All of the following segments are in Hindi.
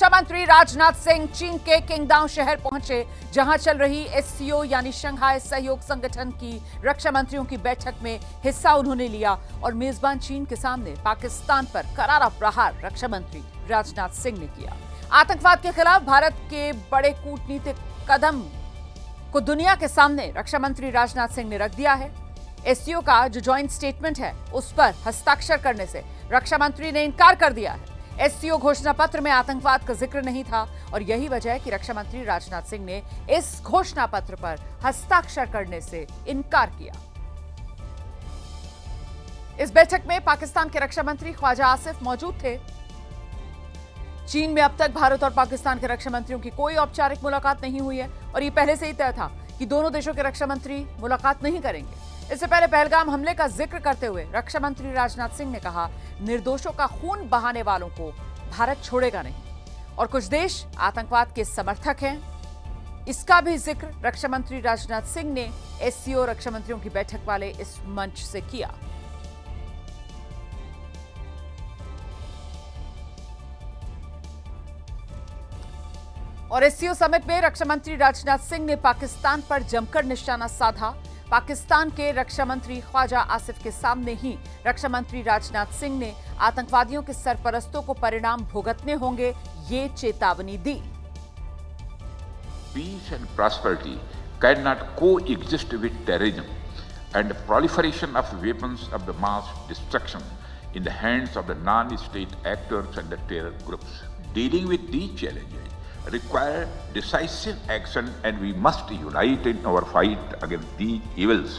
रक्षा मंत्री राजनाथ सिंह चीन के किंगडाओ शहर पहुंचे, जहां चल रही एससीओ यानी शंघाई सहयोग संगठन की रक्षा मंत्रियों की बैठक में हिस्सा उन्होंने लिया और मेजबान चीन के सामने पाकिस्तान पर करारा प्रहार रक्षा मंत्री राजनाथ सिंह ने किया। आतंकवाद के खिलाफ भारत के बड़े कूटनीतिक कदम को दुनिया के सामने रक्षा मंत्री राजनाथ सिंह ने रख दिया है। एससीओ का जो ज्वाइंट स्टेटमेंट है उस पर हस्ताक्षर करने से रक्षा मंत्री ने इनकार कर दिया है। एससीओ घोषणा पत्र में आतंकवाद का जिक्र नहीं था और यही वजह है कि रक्षा मंत्री राजनाथ सिंह ने इस घोषणा पत्र पर हस्ताक्षर करने से इनकार किया। इस बैठक में पाकिस्तान के रक्षा मंत्री ख्वाजा आसिफ मौजूद थे। चीन में अब तक भारत और पाकिस्तान के रक्षा मंत्रियों की कोई औपचारिक मुलाकात नहीं हुई है और ये पहले से ही तय था कि दोनों देशों के रक्षा मंत्री मुलाकात नहीं करेंगे। इससे पहले पहलगाम हमले का जिक्र करते हुए रक्षा मंत्री राजनाथ सिंह ने कहा, निर्दोषों का खून बहाने वालों को भारत छोड़ेगा नहीं और कुछ देश आतंकवाद के समर्थक हैं। इसका भी जिक्र रक्षा मंत्री राजनाथ सिंह ने एससीओ रक्षा मंत्रियों की बैठक वाले इस मंच से किया। और एससीओ समिट में रक्षा मंत्री राजनाथ सिंह ने पाकिस्तान पर जमकर निशाना साधा। पाकिस्तान के रक्षा मंत्री ख्वाजा आसिफ के सामने ही रक्षा मंत्री राजनाथ सिंह ने आतंकवादियों के सरपरस्तों को परिणाम भुगतने होंगे, ये चेतावनी दी। Peace and prosperity cannot coexist with terrorism and proliferation of weapons of the mass destruction in the hands of the non-state actors and the terror groups. Dealing with these challenges require decisive action, and we must unite in our fight against these evils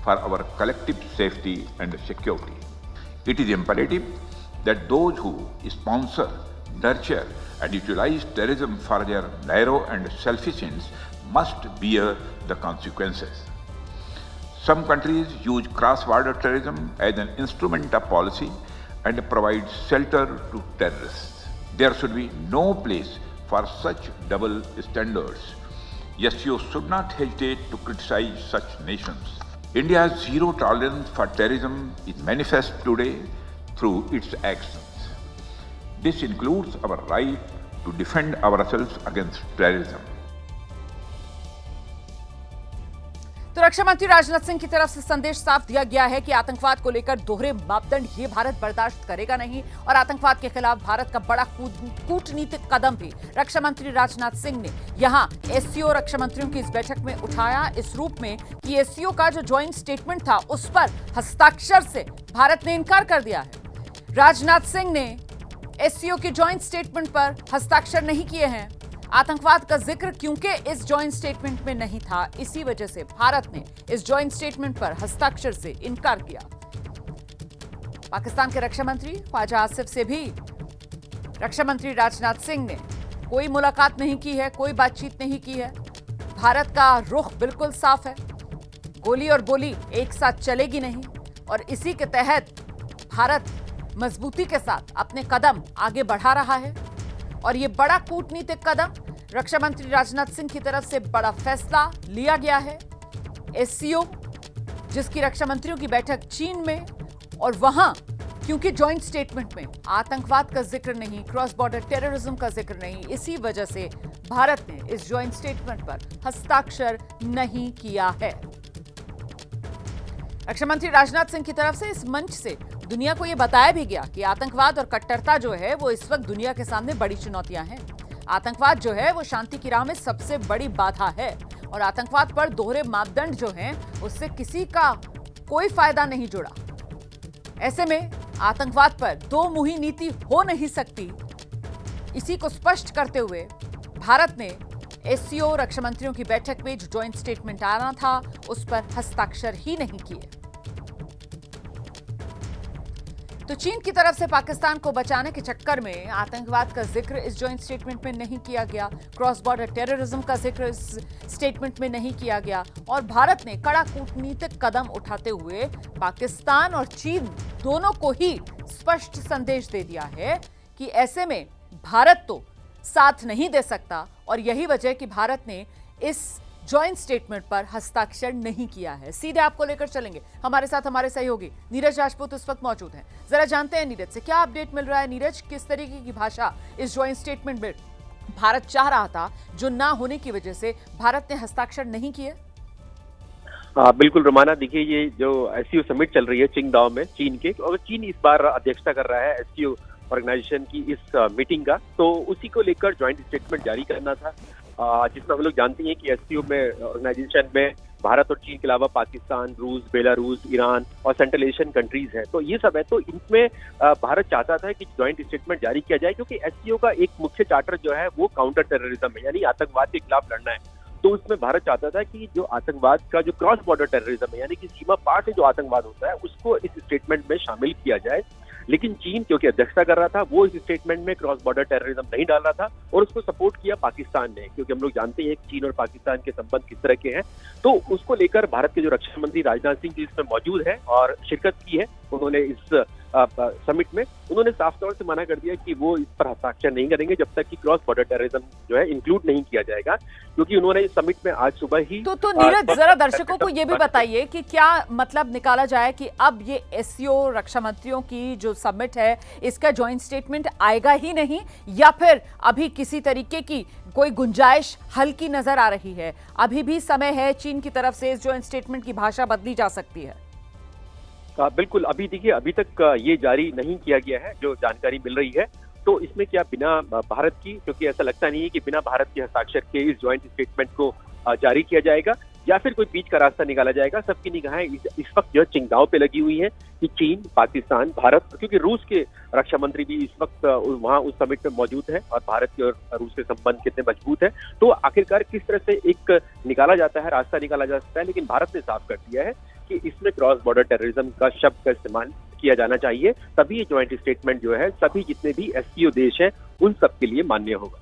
for our collective safety and security. It is imperative that those who sponsor, nurture and utilize terrorism for their narrow and selfish ends must bear the consequences. Some countries use cross-border terrorism as an instrument of policy and provide shelter to terrorists. There should be no place for such double standards. SCO should not hesitate to criticize such nations. India's zero tolerance for terrorism is manifest today through its actions. This includes our right to defend ourselves against terrorism. तो रक्षा मंत्री राजनाथ सिंह की तरफ से संदेश साफ दिया गया है कि आतंकवाद को लेकर दोहरे मापदंड ये भारत बर्दाश्त करेगा नहीं और आतंकवाद के खिलाफ भारत का बड़ा कूटनीतिक कदम भी रक्षा मंत्री राजनाथ सिंह ने यहां एससीओ रक्षा मंत्रियों की इस बैठक में उठाया, इस रूप में कि एससीओ का जो ज्वाइंट स्टेटमेंट था उस पर हस्ताक्षर से भारत ने इनकार कर दिया है। राजनाथ सिंह ने एससीओ के ज्वाइंट स्टेटमेंट पर हस्ताक्षर नहीं किए हैं। आतंकवाद का जिक्र क्योंकि इस ज्वाइंट स्टेटमेंट में नहीं था, इसी वजह से भारत ने इस ज्वाइंट स्टेटमेंट पर हस्ताक्षर से इनकार किया। पाकिस्तान के रक्षा मंत्री ख्वाजा आसिफ से भी रक्षा मंत्री राजनाथ सिंह ने कोई मुलाकात नहीं की है, कोई बातचीत नहीं की है। भारत का रुख बिल्कुल साफ है, गोली और गोली एक साथ चलेगी नहीं और इसी के तहत भारत मजबूती के साथ अपने कदम आगे बढ़ा रहा है और ये बड़ा कूटनीतिक कदम रक्षा मंत्री राजनाथ सिंह की तरफ से बड़ा फैसला लिया गया है। एससीओ जिसकी रक्षा मंत्रियों की बैठक चीन में और वहां क्योंकि ज्वाइंट स्टेटमेंट में आतंकवाद का जिक्र नहीं, क्रॉस बॉर्डर टेररिज्म का जिक्र नहीं, इसी वजह से भारत ने इस ज्वाइंट स्टेटमेंट पर हस्ताक्षर नहीं किया है। रक्षा मंत्री राजनाथ सिंह की तरफ से इस मंच से दुनिया को यह बताया भी गया कि आतंकवाद और कट्टरता जो है वो इस वक्त दुनिया के सामने बड़ी चुनौतियां हैं। आतंकवाद जो है वो शांति की राह में सबसे बड़ी बाधा है और आतंकवाद पर दोहरे मापदंड जो हैं उससे किसी का कोई फायदा नहीं जुड़ा। ऐसे में आतंकवाद पर दो मुही नीति हो नहीं सकती। इसी को स्पष्ट करते हुए भारत ने एससीओ रक्षा मंत्रियों की बैठक में जो ज्वाइंट स्टेटमेंट आना था उस पर हस्ताक्षर ही नहीं किए। तो चीन की तरफ से पाकिस्तान को बचाने के चक्कर में आतंकवाद का जिक्र इस ज्वाइंट स्टेटमेंट में नहीं किया गया, क्रॉस बॉर्डर टेररिज्म का जिक्र इस स्टेटमेंट में नहीं किया गया और भारत ने कड़ा कूटनीतिक कदम उठाते हुए पाकिस्तान और चीन दोनों को ही स्पष्ट संदेश दे दिया है कि ऐसे में भारत तो साथ नहीं दे सकता और यही वजह कि भारत ने इस जॉइंट स्टेटमेंट पर हस्ताक्षर नहीं किया है। सीधे आपको लेकर चलेंगे, हमारे साथ हमारे सहयोगी नीरज राजपूत इस वक्त मौजूद हैं। जरा जानते हैं नीरज से क्या अपडेट मिल रहा है। नीरज, किस तरीके की भाषा इस जॉइंट स्टेटमेंट में भारत चाह रहा था, जो ना होने की वजह से भारत ने हस्ताक्षर नहीं किए? बिल्कुल रोमाना, देखिए ये जो एससीओ समिट चल रही है चिंगदाओ में चीन के, और चीन इस बार अध्यक्षता कर रहा है एससीओ ऑर्गेनाइजेशन की इस मीटिंग का, तो उसी को लेकर ज्वाइंट स्टेटमेंट जारी करना था, जिसमें हम लोग जानते हैं कि एससीओ में ऑर्गेनाइजेशन में भारत और चीन के अलावा पाकिस्तान, रूस, बेलारूस, ईरान और सेंट्रल एशियन कंट्रीज हैं। तो ये सब है, तो इनमें भारत चाहता था कि ज्वाइंट स्टेटमेंट जारी किया जाए, क्योंकि एससीओ का एक मुख्य चार्टर जो है वो काउंटर टेररिज्म है, यानी आतंकवाद के खिलाफ लड़ना है। तो उसमें भारत चाहता था कि जो आतंकवाद का जो क्रॉस बॉर्डर टेररिज्म है, यानी कि सीमा पार से जो आतंकवाद होता है, उसको इस स्टेटमेंट में शामिल किया जाए। लेकिन चीन, क्योंकि अध्यक्षता कर रहा था, वो इस स्टेटमेंट में क्रॉस बॉर्डर टेररिज्म नहीं डाल रहा था, और उसको सपोर्ट किया पाकिस्तान ने, क्योंकि हम लोग जानते हैं कि चीन और पाकिस्तान के संबंध किस तरह के हैं। तो उसको लेकर भारत के जो रक्षा मंत्री राजनाथ सिंह जी इसमें मौजूद है और शिरकत की है, उन्होंने इस समिट में उन्होंने साफ तौर से मना कर दिया कि वो इस पर हस्ताक्षर नहीं करेंगे जब तक कि क्रॉस बॉर्डर टेररिज्म जो है इंक्लूड नहीं किया जाएगा, क्योंकि उन्होंने इस समिट में आज सुबह ही तो नीरज, जरा दर्शकों को ये भी बताइए कि क्या मतलब निकाला जाए कि अब ये एससीओ रक्षा मंत्रियों की जो समिट है, इसका ज्वाइंट स्टेटमेंट आएगा ही नहीं, या फिर अभी किसी तरीके की कोई गुंजाइश हल्की नजर आ रही है? अभी भी समय है, चीन की तरफ से इस ज्वाइंट स्टेटमेंट की भाषा बदली जा सकती है। बिल्कुल, अभी देखिए, अभी तक ये जारी नहीं किया गया है जो जानकारी मिल रही है। तो इसमें क्या बिना भारत की, क्योंकि ऐसा लगता नहीं है कि बिना भारत के हस्ताक्षर के इस ज्वाइंट स्टेटमेंट को जारी किया जाएगा, या फिर कोई बीच का रास्ता निकाला जाएगा। सबकी निगाहें इस वक्त जो चिंगदाओ पे लगी हुई हैं कि चीन, पाकिस्तान, भारत, क्योंकि रूस के रक्षा मंत्री भी इस वक्त वहाँ उस समिट में मौजूद है, और भारत के और रूस के संबंध कितने मजबूत है। तो आखिरकार किस तरह से एक निकाला जाता है, रास्ता निकाला जा सकता है। लेकिन भारत ने साफ कर दिया है कि इसमें क्रॉस बॉर्डर टेररिज्म का शब्द का इस्तेमाल किया जाना चाहिए, तभी ये ज्वाइंट स्टेटमेंट जो है सभी जितने भी एससीओ देश हैं उन सब के लिए मान्य होगा।